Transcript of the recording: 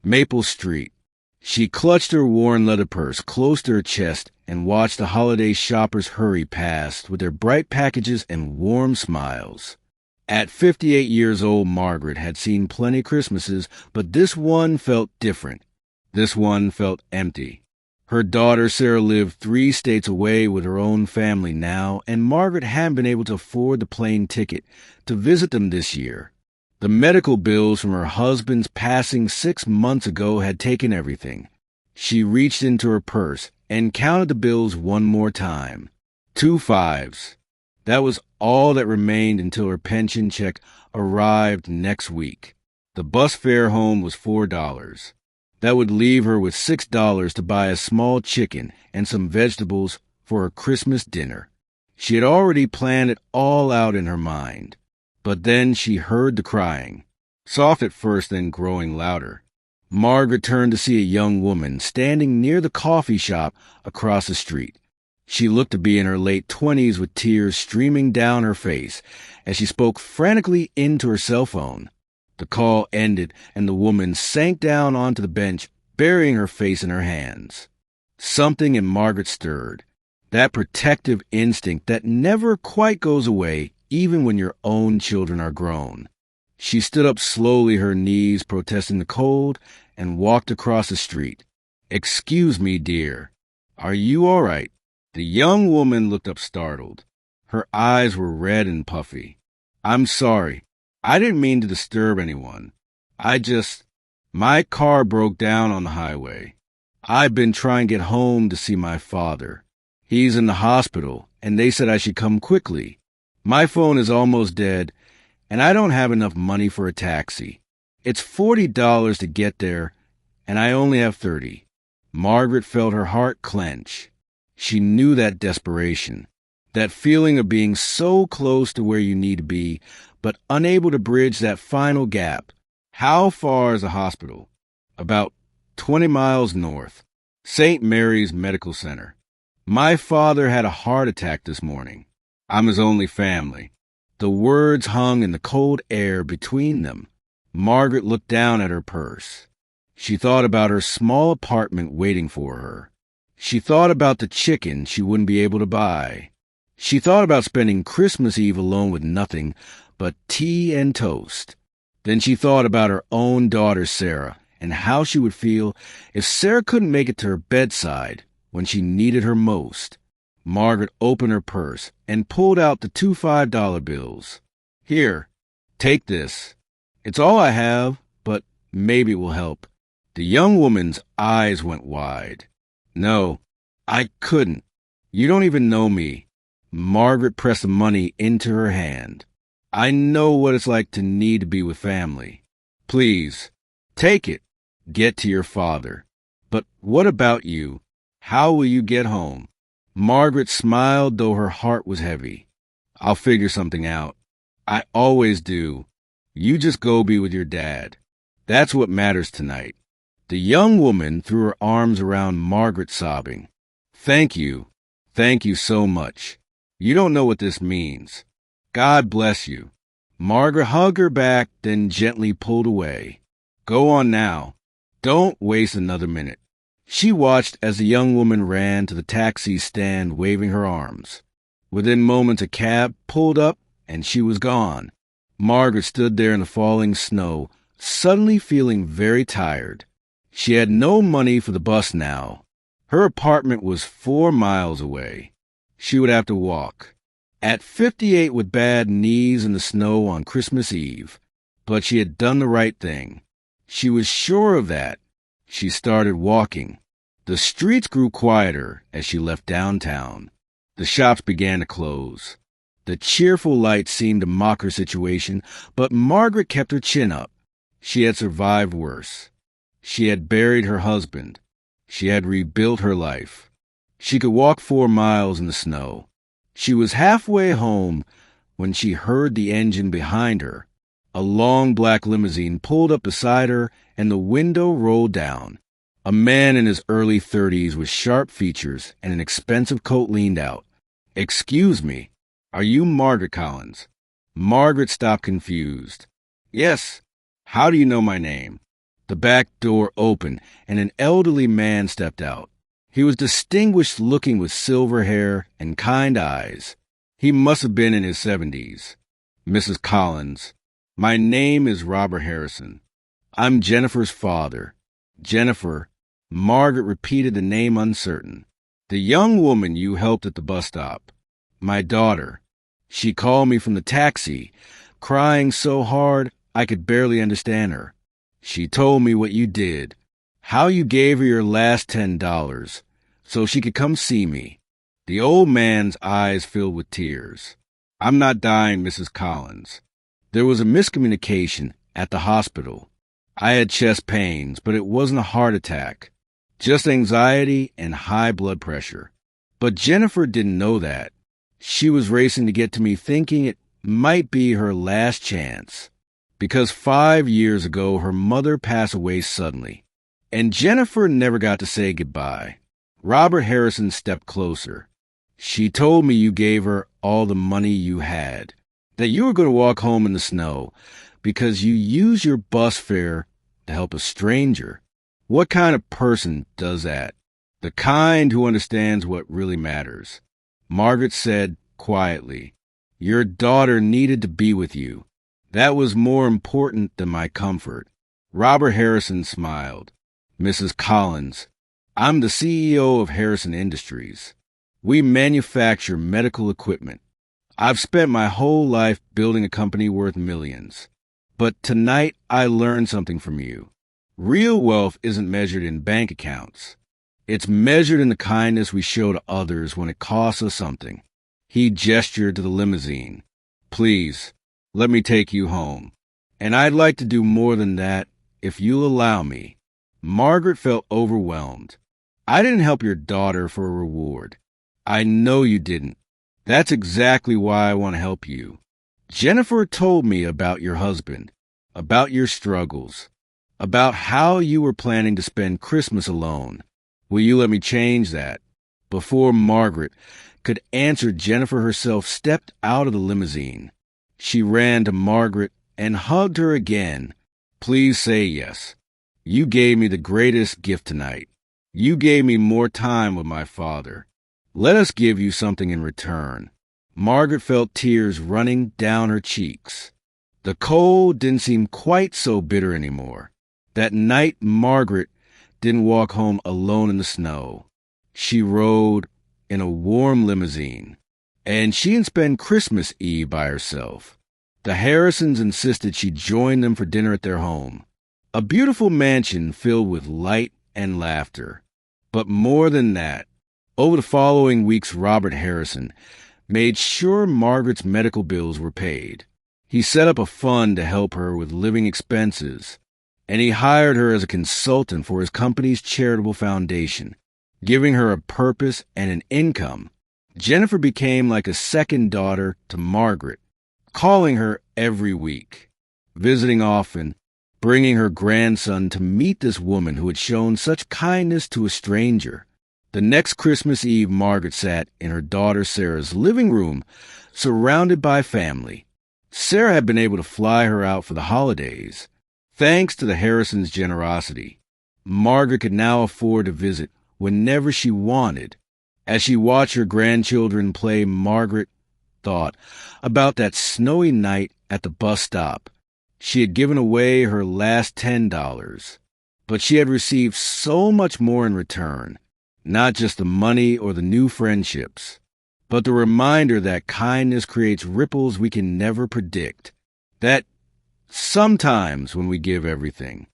Maple Street. She clutched her worn leather purse close to her chest and watched the holiday shoppers hurry past with their bright packages and warm smiles. At 58 years old, Margaret had seen plenty of Christmases, but this one felt different. This one felt empty. Her daughter Sarah lived 3 states away with her own family now, and Margaret hadn't been able to afford the plane ticket to visit them this year. The medical bills from her husband's passing 6 months ago had taken everything. She reached into her purse and counted the bills one more time. 2 fives. That was all that remained until her pension check arrived next week. The bus fare home was $4. That would leave her with $6 to buy a small chicken and some vegetables for her Christmas dinner. She had already planned it all out in her mind. But then she heard the crying, soft at first, then growing louder. Margaret turned to see a young woman standing near the coffee shop across the street. She looked to be in her late 20s with tears streaming down her face as she spoke frantically into her cell phone. The call ended and the woman sank down onto the bench, burying her face in her hands. Something in Margaret stirred, that protective instinct that never quite goes away even when your own children are grown. She stood up slowly, her knees protesting the cold, and walked across the street. "Excuse me, dear. Are you all right?" The young woman looked up startled. Her eyes were red and puffy. "I'm sorry. I didn't mean to disturb anyone. My car broke down on the highway. I've been trying to get home to see my father. He's in the hospital, and they said I should come quickly. My phone is almost dead, and I don't have enough money for a taxi. It's $40 to get there, and I only have 30. Margaret felt her heart clench. She knew that desperation, that feeling of being so close to where you need to be, but unable to bridge that final gap. How far is the hospital? About 20 miles north. St. Mary's Medical Center. My father had a heart attack this morning. I'm his only family." The words hung in the cold air between them. Margaret looked down at her purse. She thought about her small apartment waiting for her. She thought about the chicken she wouldn't be able to buy. She thought about spending Christmas Eve alone with nothing but tea and toast. Then she thought about her own daughter, Sarah, and how she would feel if Sarah couldn't make it to her bedside when she needed her most. Margaret opened her purse and pulled out the 2 $5 bills. "Here, take this. It's all I have, but maybe it will help." The young woman's eyes went wide. "No, I couldn't. You don't even know me." Margaret pressed the money into her hand. "I know what it's like to need to be with family. Please, take it. Get to your father. But what about you? How will you get home?" Margaret smiled, though her heart was heavy. "I'll figure something out. I always do. You just go be with your dad. That's what matters tonight." The young woman threw her arms around Margaret, sobbing. Thank you so much. You don't know what this means. God bless you." Margaret hugged her back, then gently pulled away. "Go on now. Don't waste another minute." She watched as the young woman ran to the taxi stand, waving her arms. Within moments, a cab pulled up, and she was gone. Margaret stood there in the falling snow, suddenly feeling very tired. She had no money for the bus now. Her apartment was 4 miles away. She would have to walk. At 58 with bad knees in the snow on Christmas Eve. But she had done the right thing. She was sure of that. She started walking. The streets grew quieter as she left downtown. The shops began to close. The cheerful lights seemed to mock her situation, but Margaret kept her chin up. She had survived worse. She had buried her husband. She had rebuilt her life. She could walk 4 miles in the snow. She was halfway home when she heard the engine behind her. A long black limousine pulled up beside her, and the window rolled down. A man in his early 30s with sharp features and an expensive coat leaned out. "Excuse me, are you Margaret Collins?" Margaret stopped confused. "Yes. How do you know my name?" The back door opened, and an elderly man stepped out. He was distinguished looking with silver hair and kind eyes. He must have been in his 70s. Mrs. Collins, my name is Robert Harrison. I'm Jennifer's father. Jennifer, Margaret repeated the name uncertain. The young woman you helped at the bus stop. My daughter. She called me from the taxi, crying so hard I could barely understand her. She told me what you did, how you gave her your last $10 so she could come see me. The old man's eyes filled with tears. I'm not dying, Mrs. Collins. There was a miscommunication at the hospital. I had chest pains, but it wasn't a heart attack, just anxiety and high blood pressure. But Jennifer didn't know that. She was racing to get to me thinking it might be her last chance. Because 5 years ago, her mother passed away suddenly, and Jennifer never got to say goodbye. Robert Harrison stepped closer. She told me you gave her all the money you had, that you were going to walk home in the snow because you used your bus fare to help a stranger. What kind of person does that? The kind who understands what really matters. Margaret said quietly, your daughter needed to be with you. That was more important than my comfort. Robert Harrison smiled. Mrs. Collins, I'm the CEO of Harrison Industries. We manufacture medical equipment. I've spent my whole life building a company worth millions. But tonight I learned something from you. Real wealth isn't measured in bank accounts. It's measured in the kindness we show to others when it costs us something. He gestured to the limousine. Please, let me take you home. And I'd like to do more than that, if you'll allow me. Margaret felt overwhelmed. I didn't help your daughter for a reward. I know you didn't. That's exactly why I want to help you. Jennifer told me about your husband, about your struggles, about how you were planning to spend Christmas alone. Will you let me change that? Before Margaret could answer, Jennifer herself stepped out of the limousine. She ran to Margaret and hugged her again. Please say yes. You gave me the greatest gift tonight. You gave me more time with my father. Let us give you something in return. Margaret felt tears running down her cheeks. The cold didn't seem quite so bitter anymore. That night, Margaret didn't walk home alone in the snow. She rode in a warm limousine. And she didn't spend Christmas Eve by herself. The Harrisons insisted she join them for dinner at their home, a beautiful mansion filled with light and laughter. But more than that, over the following weeks, Robert Harrison made sure Margaret's medical bills were paid. He set up a fund to help her with living expenses, and he hired her as a consultant for his company's charitable foundation, giving her a purpose and an income. Jennifer became like a second daughter to Margaret, calling her every week, visiting often, bringing her grandson to meet this woman who had shown such kindness to a stranger. The next Christmas Eve, Margaret sat in her daughter Sarah's living room, surrounded by family. Sarah had been able to fly her out for the holidays. Thanks to the Harrisons' generosity, Margaret could now afford to visit whenever she wanted. As she watched her grandchildren play, Margaret thought about that snowy night at the bus stop. She had given away her last $10, but she had received so much more in return, not just the money or the new friendships, but the reminder that kindness creates ripples we can never predict, that sometimes when we give everything,